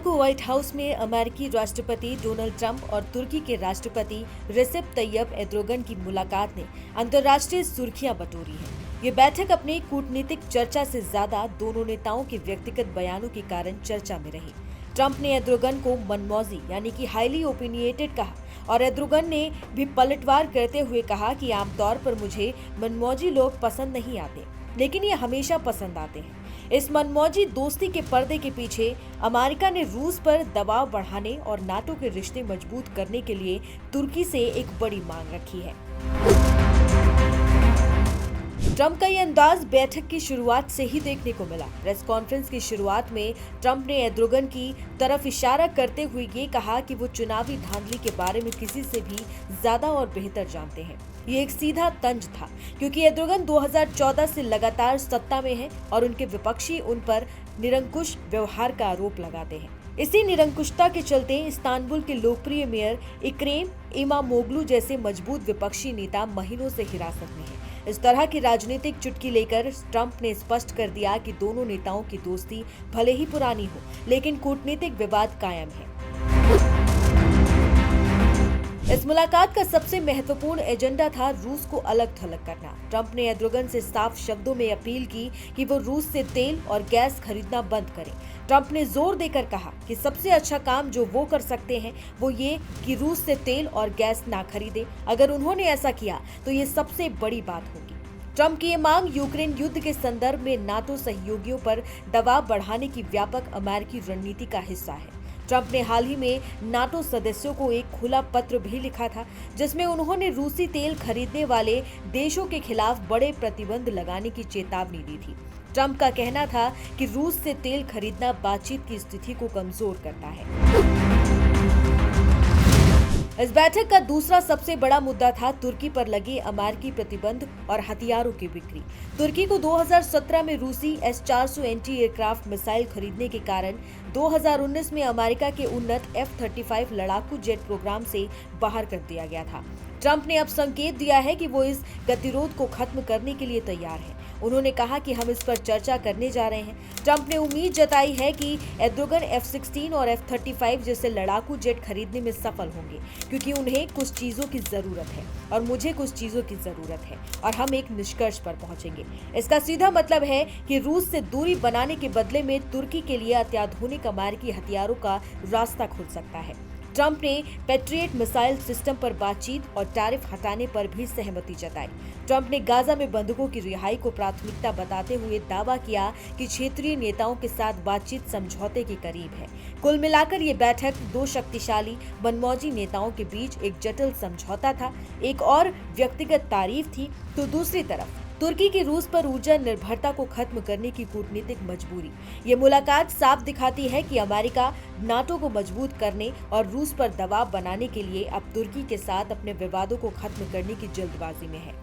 को white house में अमेरिकी राष्ट्रपति डोनाल्ड ट्रंप और तुर्की के राष्ट्रपति रेसेप तैयब एर्दोगन की मुलाकात ने अंतर्राष्ट्रीय सुर्खियां बटोरी है। ये बैठक अपनी कूटनीतिक चर्चा से ज्यादा दोनों नेताओं के व्यक्तिगत बयानों के कारण चर्चा में रही। ट्रंप ने एर्दोगन को मनमौजी यानी कि हाईली ओपिनियटेड कहा और एर्दोगन ने भी पलटवार करते हुए कहा कि आमतौर पर मुझे मनमौजी लोग पसंद नहीं आते, लेकिन ये हमेशा पसंद आते हैं। इस मनमौजी दोस्ती के पर्दे के पीछे अमेरिका ने रूस पर दबाव बढ़ाने और नाटो के रिश्ते मजबूत करने के लिए तुर्की से एक बड़ी मांग रखी है। ट्रंप का ये अंदाज बैठक की शुरुआत से ही देखने को मिला। प्रेस कॉन्फ्रेंस की शुरुआत में ट्रंप ने एर्दोगन की तरफ इशारा करते हुए ये कहा कि वो चुनावी धांधली के बारे में किसी से भी ज्यादा और बेहतर जानते हैं। ये एक सीधा तंज था क्योंकि एर्दोगन 2014 से लगातार सत्ता में हैं और उनके विपक्षी उन पर निरंकुश व्यवहार का आरोप लगाते हैं। इसी निरंकुशता के चलते इस्तांबुल के लोकप्रिय मेयर इक्रेम इमामोग्लू जैसे मजबूत विपक्षी नेता महीनों से हिरासत में हैं। इस तरह की राजनीतिक चुटकी लेकर ट्रंप ने स्पष्ट कर दिया कि दोनों नेताओं की दोस्ती भले ही पुरानी हो, लेकिन कूटनीतिक विवाद कायम है। इस मुलाकात का सबसे महत्वपूर्ण एजेंडा था रूस को अलग थलग करना। ट्रंप ने एर्दोगन से साफ शब्दों में अपील की कि वो रूस से तेल और गैस खरीदना बंद करें। ट्रंप ने जोर देकर कहा कि सबसे अच्छा काम जो वो कर सकते हैं वो ये कि रूस से तेल और गैस ना खरीदे। अगर उन्होंने ऐसा किया तो ये सबसे बड़ी बात होगी। ट्रंप की ये मांग यूक्रेन युद्ध के संदर्भ में नाटो सहयोगियों पर दबाव बढ़ाने की व्यापक अमेरिकी रणनीति का हिस्सा है। ट्रंप ने हाल ही में नाटो सदस्यों को एक खुला पत्र भी लिखा था जिसमें उन्होंने रूसी तेल खरीदने वाले देशों के खिलाफ बड़े प्रतिबंध लगाने की चेतावनी दी थी। ट्रंप का कहना था कि रूस से तेल खरीदना बातचीत की स्थिति को कमजोर करता है। इस बैठक का दूसरा सबसे बड़ा मुद्दा था तुर्की पर लगे अमेरिकी प्रतिबंध और हथियारों की बिक्री। तुर्की को 2017 में रूसी S-400 एंटी एयरक्राफ्ट मिसाइल खरीदने के कारण 2019 में अमेरिका के उन्नत F-35 लड़ाकू जेट प्रोग्राम से बाहर कर दिया गया था। ट्रंप ने अब संकेत दिया है कि वो इस गतिरोध को खत्म करने के लिए तैयार है। उन्होंने कहा कि हम इस पर चर्चा करने जा रहे हैं। ट्रंप ने उम्मीद जताई है कि एर्दोगन F-16 और F-35 जैसे लड़ाकू जेट खरीदने में सफल होंगे क्योंकि उन्हें कुछ चीजों की जरूरत है और मुझे कुछ चीजों की जरूरत है और हम एक निष्कर्ष पर पहुंचेंगे। इसका सीधा मतलब है कि रूस से दूरी बनाने के बदले में तुर्की के लिए अत्याधुनिक अमेरिकी हथियारों का रास्ता खुल सकता है। ट्रंप ने पैट्रियट मिसाइल सिस्टम पर बातचीत और टैरिफ हटाने पर भी सहमति जताई। ट्रंप ने गाजा में बंधकों की रिहाई को प्राथमिकता बताते हुए दावा किया कि क्षेत्रीय नेताओं के साथ बातचीत समझौते के करीब है। कुल मिलाकर ये बैठक दो शक्तिशाली मनमौजी नेताओं के बीच एक जटिल समझौता था। एक और व्यक्तिगत तारीफ थी तो दूसरी तरफ तुर्की की रूस पर ऊर्जा निर्भरता को खत्म करने की कूटनीतिक मजबूरी। ये मुलाकात साफ दिखाती है कि अमेरिका नाटो को मजबूत करने और रूस पर दबाव बनाने के लिए अब तुर्की के साथ अपने विवादों को खत्म करने की जल्दबाजी में है।